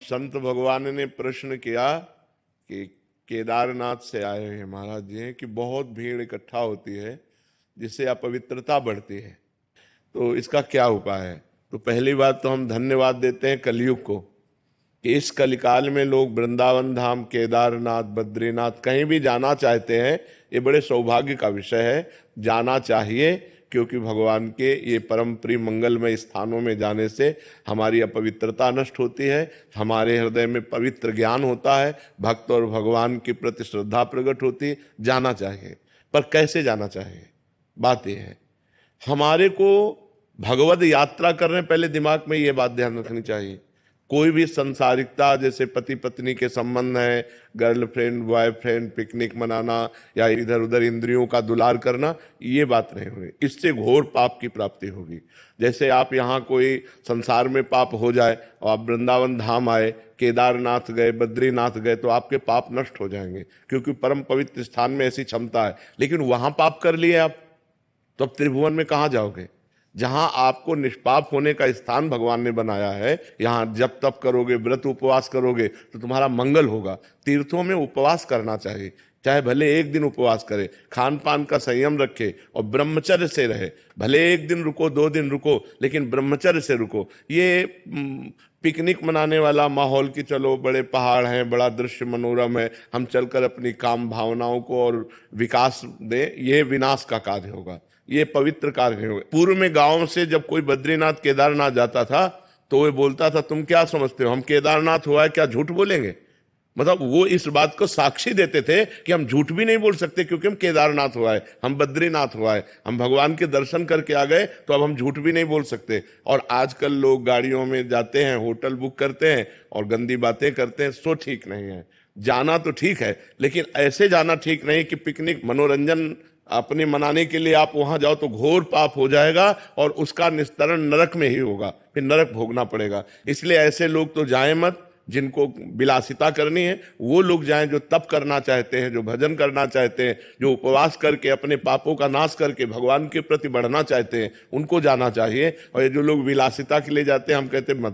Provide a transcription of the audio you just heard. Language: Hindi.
संत भगवान ने प्रश्न किया कि केदारनाथ से आए हैं महाराज जी हैं कि बहुत भीड़ इकट्ठा होती है जिससे अपवित्रता बढ़ती है, तो इसका क्या उपाय है। तो पहली बात तो हम धन्यवाद देते हैं कलयुग को कि इस कलिकाल में लोग वृंदावन धाम, केदारनाथ, बद्रीनाथ कहीं भी जाना चाहते हैं। ये बड़े सौभाग्य का विषय है, जाना चाहिए, क्योंकि भगवान के ये परम प्रिय मंगलमय स्थानों में जाने से हमारी अपवित्रता नष्ट होती है, हमारे हृदय में पवित्र ज्ञान होता है, भक्त और भगवान के प्रति श्रद्धा प्रकट होती है। जाना चाहिए, पर कैसे जाना चाहिए, बात यह है। हमारे को भगवत यात्रा करने पहले दिमाग में ये बात ध्यान रखनी चाहिए, कोई भी संसारिकता जैसे पति पत्नी के संबंध है, गर्लफ्रेंड बॉयफ्रेंड, पिकनिक मनाना या इधर उधर इंद्रियों का दुलार करना, ये बात नहीं होगी, इससे घोर पाप की प्राप्ति होगी। जैसे आप यहाँ कोई संसार में पाप हो जाए और आप वृंदावन धाम आए, केदारनाथ गए, बद्रीनाथ गए, तो आपके पाप नष्ट हो जाएंगे, क्योंकि परम पवित्र स्थान में ऐसी क्षमता है। लेकिन वहां पाप कर लिए आप, तो अब त्रिभुवन में कहाँ जाओगे। जहां आपको निष्पाप होने का स्थान भगवान ने बनाया है, यहां जब तप करोगे, व्रत उपवास करोगे तो तुम्हारा मंगल होगा। तीर्थों में उपवास करना चाहिए, चाहे भले एक दिन उपवास करे, खान पान का संयम रखे और ब्रह्मचर्य से रहे। भले एक दिन रुको, 2 दिन रुको, लेकिन ब्रह्मचर्य से रुको। ये पिकनिक मनाने वाला माहौल की चलो बड़े पहाड़ हैं, बड़ा दृश्य मनोरम है, हम चलकर अपनी काम भावनाओं को और विकास दें, ये विनाश का कार्य होगा, ये पवित्र कार्य नहीं होगा। पूर्व में गांव से जब कोई बद्रीनाथ केदारनाथ जाता था तो वे बोलता था, तुम क्या समझते हो हम केदारनाथ हुआ है, क्या झूठ बोलेंगे। मतलब वो इस बात को साक्षी देते थे कि हम झूठ भी नहीं बोल सकते, क्योंकि हम केदारनाथ हुआ है, हम बद्रीनाथ हुआ है, हम भगवान के दर्शन करके आ गए, तो अब हम झूठ भी नहीं बोल सकते। और आजकल लोग गाड़ियों में जाते हैं, होटल बुक करते हैं और गंदी बातें करते हैं, सो ठीक नहीं है। जाना तो ठीक है, लेकिन ऐसे जाना ठीक नहीं कि पिकनिक मनोरंजन अपने मनाने के लिए आप वहां जाओ तो घोर पाप हो जाएगा और उसका निस्तरण नरक में ही होगा, फिर नरक भोगना पड़ेगा। इसलिए ऐसे लोग तो जाएं मत, जिनको विलासिता करनी है वो लोग जाएं, जो तप करना चाहते हैं, जो भजन करना चाहते हैं, जो उपवास करके अपने पापों का नाश करके भगवान के प्रति बढ़ना चाहते हैं, उनको जाना चाहिए। और ये जो लोग विलासिता के लिए जाते हैं, हम कहते हैं मत